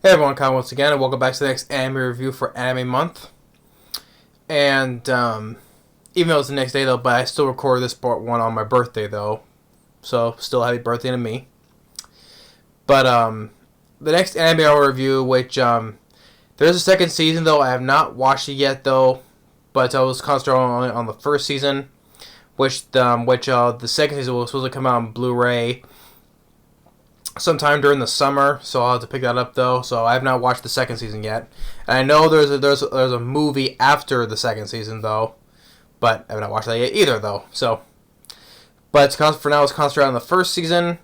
Hey everyone, Kyle once again, and welcome back to the next anime review for Anime Month. And even though it's the next day though, but I still recorded this part one on my birthday though, so still happy birthday to me. But the next anime I'll review, which there's a second season though. I have not watched it yet though, but I was concentrating on the first season, which the second season was supposed to come out on Blu-ray sometime during the summer, so I'll have to pick that up though. So I have not watched the second season yet, and I know there's a movie after the second season though, but I have not watched that yet either though. So, but for now, it's concentrated on the first season,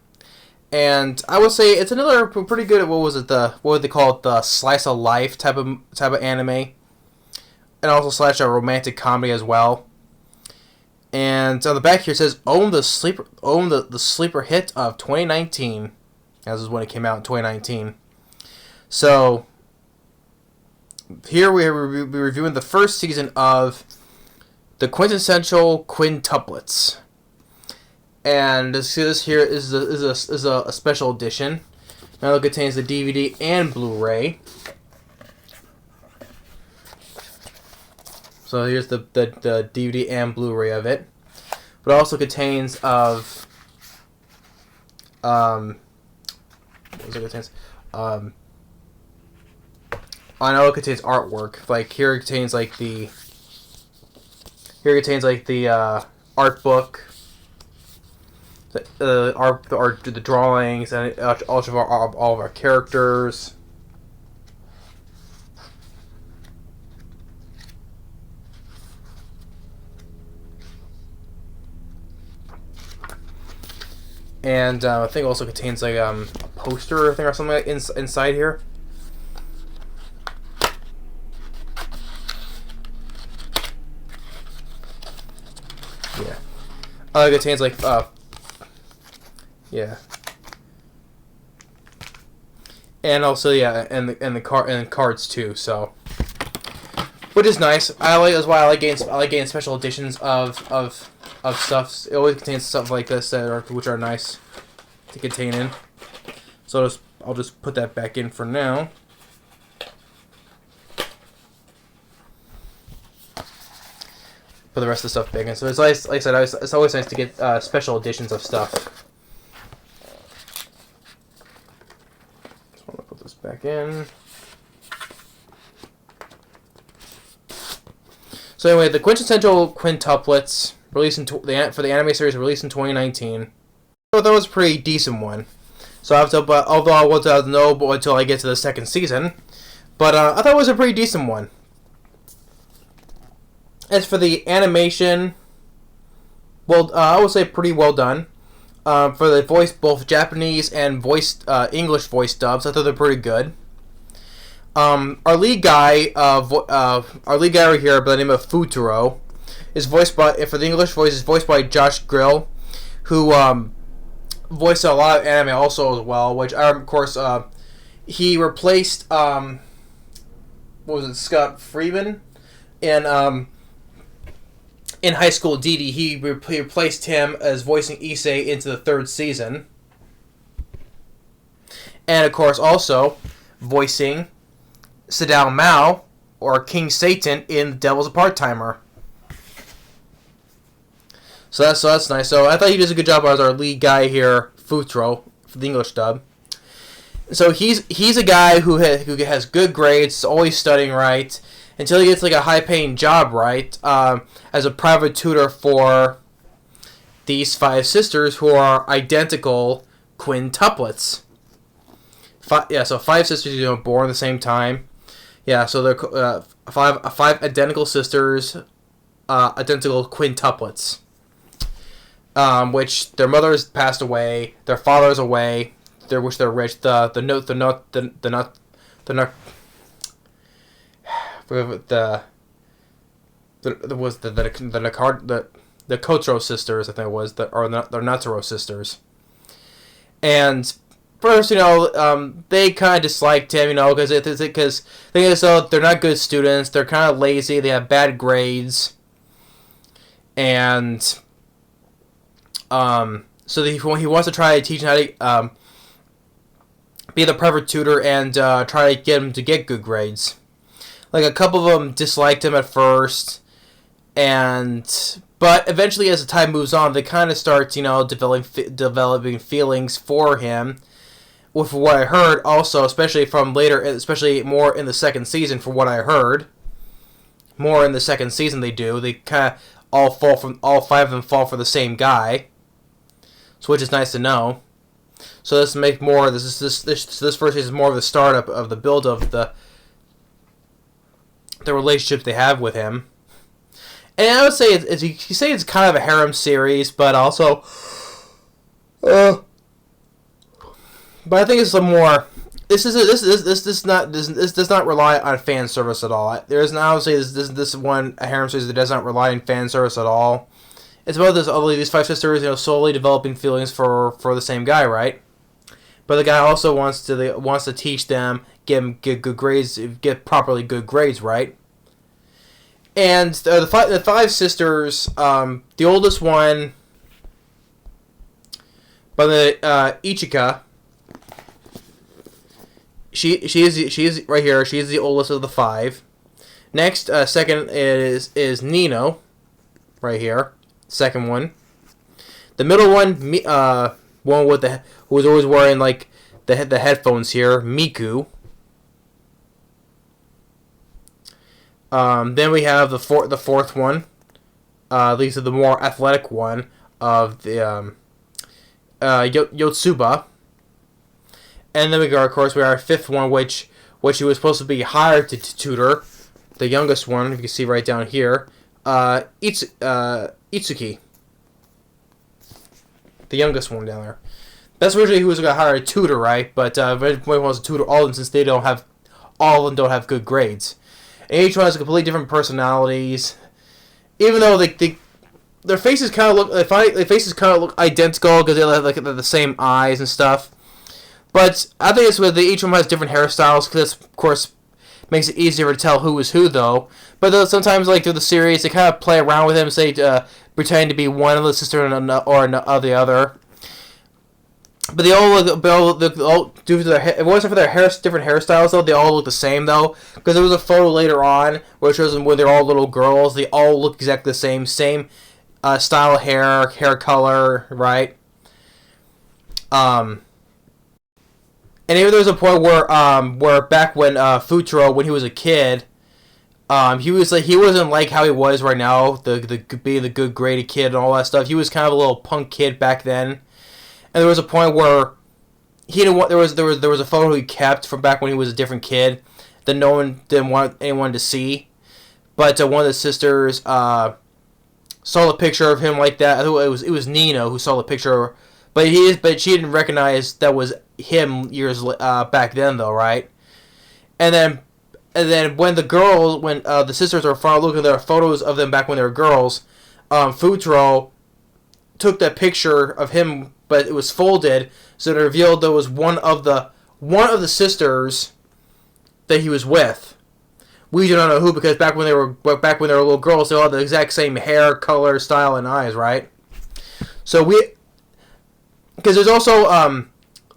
and I would say it's another pretty good. What would they call it? The slice of life type of anime, and also slash a romantic comedy as well. And on the back here it says own the sleeper hit of 2019. This is when it came out in 2019. So, here we'll be reviewing the first season of the Quintessential Quintuplets. And this here is a special edition. Now it contains the DVD and Blu-ray. So here's the DVD and Blu-ray of it. But it also contains of what it contains? I know it contains artwork. Like here it contains the art book, the drawings, and all of our characters. And I think it also contains a poster, I think, or something like inside here. Yeah. It contains yeah. And also and the cards too. So, which is nice. That's why I like getting special editions of stuff. It always contains stuff like this which are nice to contain in. So I'll just put that back in for now. Put the rest of the stuff back in. So it's nice. Like I said, it's always nice to get special editions of stuff. Just want to put this back in. So anyway, the Quintessential Quintuplets released for the anime series released in 2019. So that was a pretty decent one. So although I won't know until I get to the second season, but I thought it was a pretty decent one. As for the animation, well, I would say pretty well done. For the voice, both Japanese and English voice dubs, I thought they're pretty good. Our lead guy right here, by the name of Futuro, is voiced by, for the English voice, is voiced by Josh Grill, who voiced a lot of anime also as well. Which of course he replaced Scott Freeman in High School DD. He replaced him as voicing Issei into the third season, and of course also voicing Sadao Mao, or King Satan, in The Devil's a Part-Timer. So that's nice. So I thought he did a good job as our lead guy here, Futuro, for the English dub. So he's a guy who has good grades, always studying right, until he gets a high-paying job, right, as a private tutor for these 5 sisters who are identical quintuplets. So 5 sisters, born at the same time. Yeah, so they're five identical sisters, identical quintuplets. Which their mothers passed away, their father's away, they're rich. The Kotaro sisters, I think it was, the Nataro sisters. And first, they kind of disliked him, because they're not good students, they're kind of lazy, they have bad grades, and so he wants to try teaching how to be the private tutor and try to get him to get good grades. Like a couple of them disliked him at first, but eventually as the time moves on, they kind of start developing feelings for him. With what I heard, also especially from later, especially more in the second season, for what I heard, more in the second season they do. They kind of all five of them fall for the same guy, so which is nice to know. So this make more. This first season is more of the startup of the build of the relationships they have with him. And I would say it's kind of a harem series, but also, but I think it's some more. This does not rely on fan service at all. There's obviously this one a harem series that does not rely on fan service at all. It's about these five sisters, slowly developing feelings for the same guy, right? But the guy also wants to teach them, get good grades, get properly good grades, right? And the five sisters, the oldest one, by the Ichika. She is right here. She is the oldest of the five. Next, second is Nino, right here. Second one. The middle one, one with who was always wearing like the headphones here, Miku. Then we have the fourth one. These are the more athletic one of the Yotsuba. And then we go, of course, we have our fifth one, which he was supposed to be hired to tutor. The youngest one, if you can see right down here, Itsuki. The youngest one down there. That's originally who was going to hire a tutor, right? But everyone wants to tutor all of them since all of them don't have good grades. And each one has completely different personalities. Even though their faces kind of look identical because they have the same eyes and stuff. But I think it's with each one has different hairstyles because, of course, makes it easier to tell who is who, though. But sometimes, through the series, they kind of play around with him, say, pretending to be one of the sister or the other. But they all due to their it wasn't for their different hairstyles, though. They all look the same, though, because there was a photo later on where it shows them when they're all little girls. They all look exactly the same style of hair color, right? And even there was a point where back when Futuro, when he was a kid, he wasn't like how he was right now, being the good graded kid and all that stuff. He was kind of a little punk kid back then, and there was a point where he didn't want there was a photo he kept from back when he was a different kid that no one didn't want anyone to see, but one of the sisters saw the picture of him like that. I think it was Nino who saw the picture. But she didn't recognize that was him years back then, though, right? And then when the sisters were finally looking at their photos of them back when they were girls, Futuro took that picture of him, but it was folded, so it revealed there was one of the sisters that he was with. We do not know who, because back when they were little girls, they all had the exact same hair, color, style, and eyes, right? So because there's also,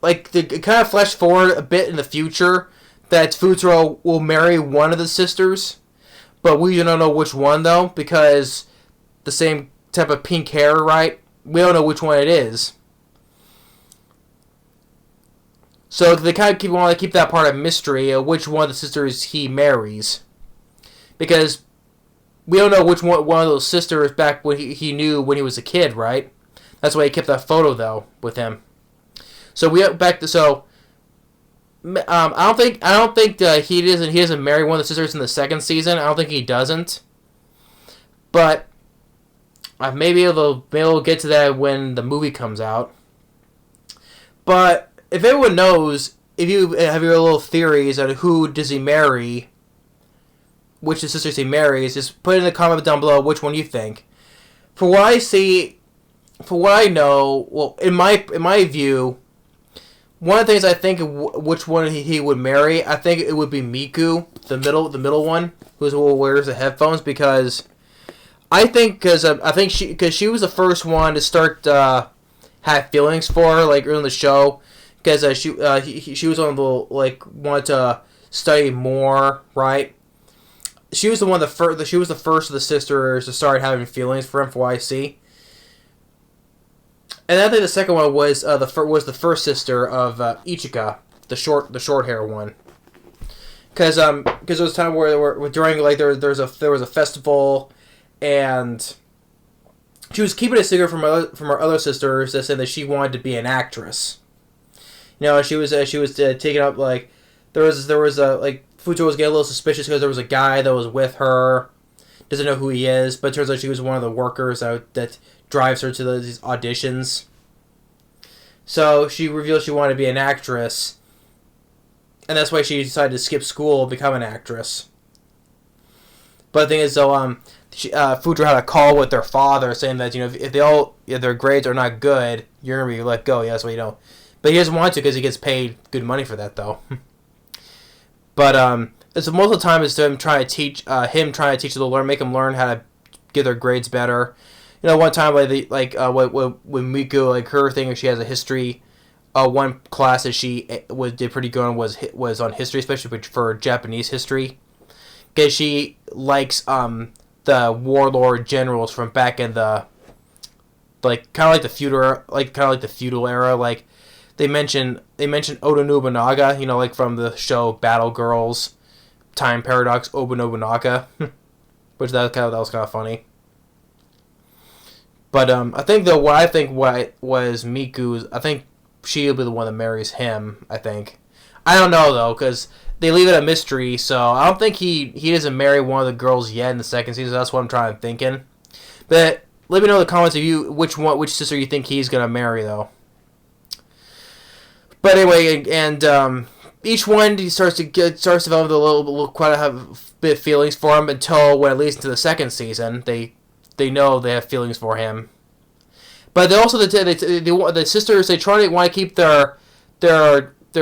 it kind of flashed forward a bit in the future that Futuro will marry one of the sisters, but we do not know which one, though, because the same type of pink hair, right? We don't know which one it is. So they kind of want to keep that part of mystery of which one of the sisters he marries. Because we don't know which one of those sisters back when he knew when he was a kid, right? That's why he kept that photo, though, with him. So I don't think he doesn't marry one of the sisters in the second season. I don't think he doesn't. But maybe we'll get to that when the movie comes out. But if everyone knows, if you have your little theories on who does he marry, which of the sisters he marries, just put in the comment down below which one you think. For what I see. For what I know, well, in my view, one of the things I think which one he would marry, I think it would be Miku, the middle one, who wears the headphones, because she was the first one to start have feelings for her, like early in the show, because she was one of the like wanted to study more, right? She was the one she was the first of the sisters to start having feelings for him, from what I see. And I think the second one was the first sister of Ichika, the short hair one. Because there was a time where during like there was a festival, and she was keeping a secret from her other sisters that said that she wanted to be an actress. You know, she was taking up like there was a like Futo was getting a little suspicious because there was a guy that was with her, doesn't know who he is, but it turns out she was one of the workers that drives her to these auditions. So she revealed she wanted to be an actress, and that's why she decided to skip school and become an actress. But the thing is, though, Futo had a call with their father saying that, you know, if their grades are not good, you're gonna be let go. Yeah, that's what you know. But he doesn't want to because he gets paid good money for that, though. But it's most of the time is him trying to teach them to learn, make them learn how to get their grades better. You know, one time when Miku, like her thing, she has a history. One class that she did pretty good on was on history, especially for Japanese history, because she likes the warlord generals from back in the kind of like the feudal era. Like they mention Oda Nobunaga, you know, like from the show Battle Girls, Time Paradox, Oda Nobunaga, which that was kind of funny. But I think though what was Miku's, I think she'll be the one that marries him. I think. I don't know though, because they leave it a mystery. So I don't think he doesn't marry one of the girls yet in the second season. That's what I'm thinking. But let me know in the comments if which sister you think he's gonna marry though. But anyway, and each one he starts to develop a little quite a bit of feelings for him until when it leads into the second season. They know they have feelings for him. But they also the sisters they want to keep their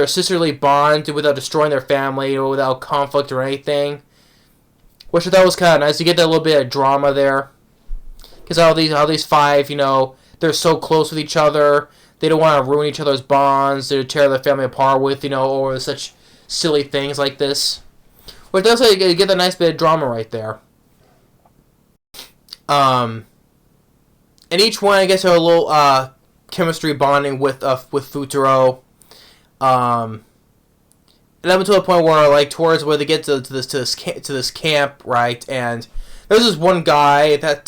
sisterly bond without destroying their family or without conflict or anything, which I thought was kind of nice. You get that little bit of drama there, because all these five, you know, they're so close with each other. They don't want to ruin each other's bonds. They tear their family apart with, you know, over such silly things like this. Which does get that nice bit of drama right there. And each one, I guess, have a little chemistry bonding with Futuro. And up until the point where, like, towards where they get to this camp, right? And there's this one guy that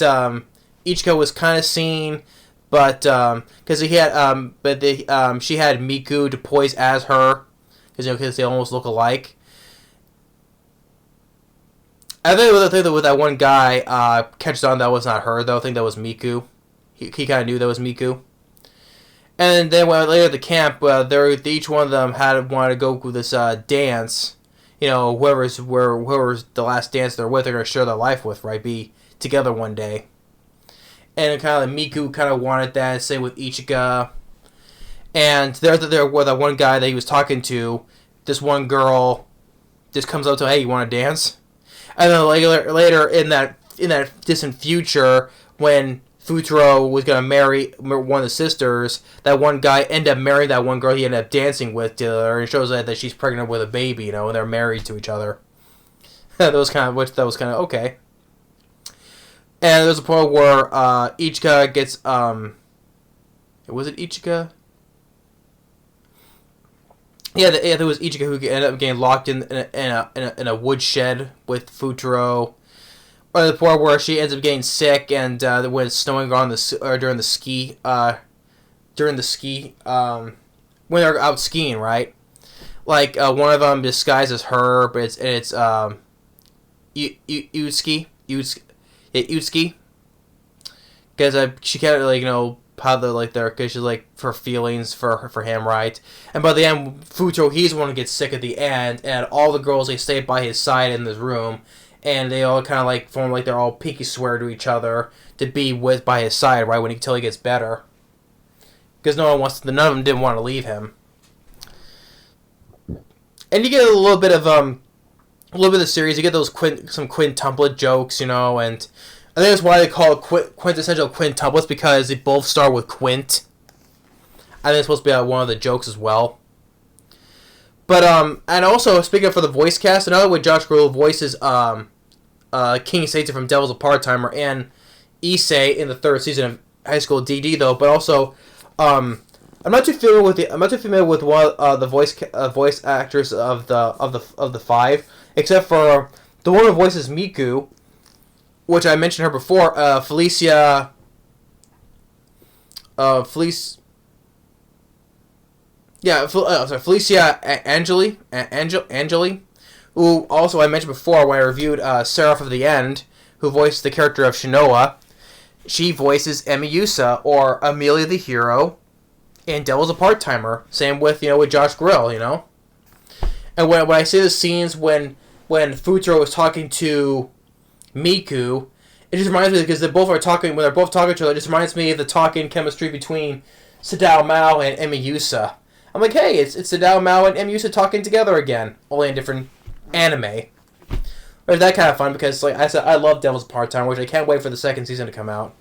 Ichika was kind of seeing, but because she had Miku to poise as her, because they almost look alike. I think with that one guy catches on that was not her though. I think that was Miku. He kind of knew that was Miku. And then later at the camp, each one of them wanted to go with this dance. You know, whoever's the last dance they're with, they're gonna share their life with, right? Be together one day. And kind of like Miku kind of wanted that. Same with Ichika. And there with that one guy that he was talking to. This one girl just comes up to him, hey, you want to dance? And then later in that distant future, when Futuro was gonna marry one of the sisters, that one guy ended up marrying that one girl he ended up dancing with to her, and shows that she's pregnant with a baby, you know, and they're married to each other. that was kind of okay. And there's a point where Ichika gets was it Ichika? Yeah, there was Ichika who ended up getting locked in a woodshed with Futuro. Or the point where she ends up getting sick, and when it's snowing during the ski when they're out skiing, right? Like one of them disguises her, but it's Utsuki, because she can't like, you know, how they're like there, because she's like for feelings for him, right? And by the end, Futuro, he's the one who gets sick at the end, and all the girls, they stay by his side in this room. And they all kind of like form like they're all pinky swear to each other to be by his side, right, until he gets better. Because none of them didn't want to leave him. And you get a little bit of the series. You get those some quintuplet jokes, you know, and I think that's why they call it quintessential quintuplets, because they both start with quint. I think it's supposed to be one of the jokes as well. But and also speaking of for the voice cast, another way Josh Grue voices King Satan from Devils a Part-Timer and Issei in the third season of High School DD though, but also I'm not too familiar with one the voice actors of the five, except for the one who voices Miku, which I mentioned her before, Felicia Angeli, who also I mentioned before when I reviewed Seraph of the End, who voiced the character of Shinoa. She voices Emiyusa, or Amelia the Hero, in Devil's a Part-Timer. Same with, with Josh Grue, And when I see the scenes when Futaro was talking to Miku, it just reminds me, because when they're both talking to each other, it just reminds me of the talking chemistry between Sadao Mao and Emiyusa. I'm like, hey, it's Sadao Mao and Emiyusa talking together again, only in different anime. But that kind of fun, because like I said, I love Devil's Part-Time, which I can't wait for the second season to come out.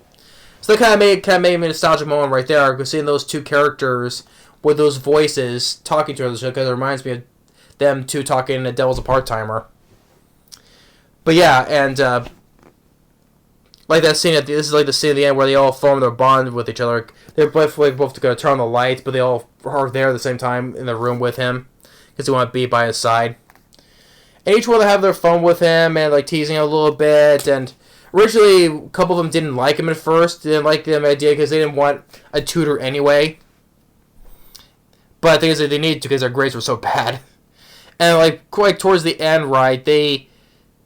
So that kind of made me a nostalgic moment right there, because seeing those two characters with those voices talking to each other, because it reminds me of them two talking to Devil's a Part-Timer. But yeah, and like that scene this is like the scene at the end where they all form their bond with each other. They're both going to turn on the lights, but they all are there at the same time in the room with him because they want to be by his side. And each one they have their fun with him and like teasing him a little bit. And originally, a couple of them didn't like him at first. They didn't like the idea because they didn't want a tutor anyway. But the thing is that they needed to because their grades were so bad. And like quite towards the end, right,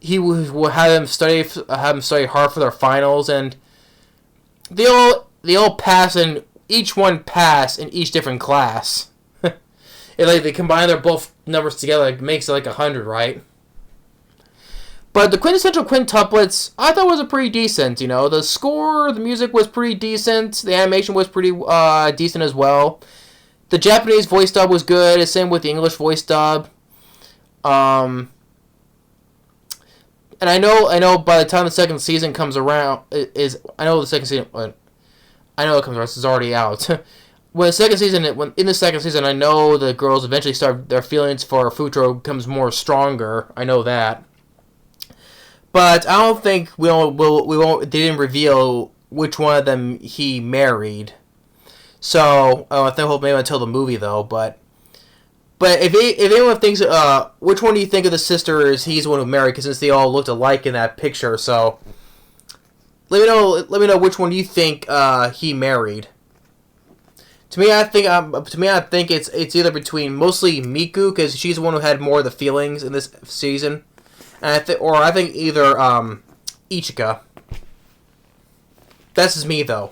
he would have them study hard for their finals, and they all pass, and each one pass in each different class. And like they combine their both numbers together, it makes it like 100, right? But the Quintessential Quintuplets, I thought was a pretty decent. The score, the music was pretty decent. The animation was pretty decent as well. The Japanese voice dub was good. Same with the English voice dub. And I know by the time the second season comes around, it comes around. It's already out. In the second season, I know the girls eventually start their feelings for Futaro becomes more stronger. I know that, but I don't think we won't. They didn't reveal which one of them he married. So I think maybe until the movie though. But if anyone thinks, which one do you think of the sisters he's the one who married? Because since they all looked alike in that picture, so let me know which one you think he married. To me, I think it's either between mostly Miku because she's the one who had more of the feelings in this season, and I think either Ichika. That's just me though.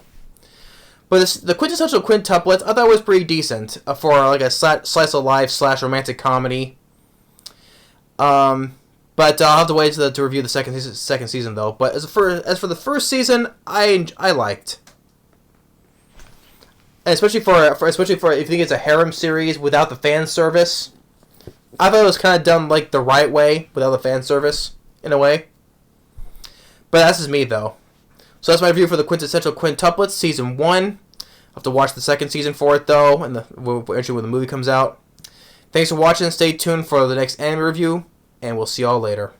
But the Quintessential Quintuplets, I thought was pretty decent for like a slice of life / romantic comedy. But I'll have to wait to review the second season though. But as for the first season, I liked. And especially for if you think it's a harem series without the fan service, I thought it was kind of done like the right way without the fan service in a way. But that's just me though. So that's my review for the Quintessential Quintuplets season 1. I'll have to watch the second season for it though, and eventually when the movie comes out. Thanks for watching. Stay tuned for the next anime review, and we'll see y'all later.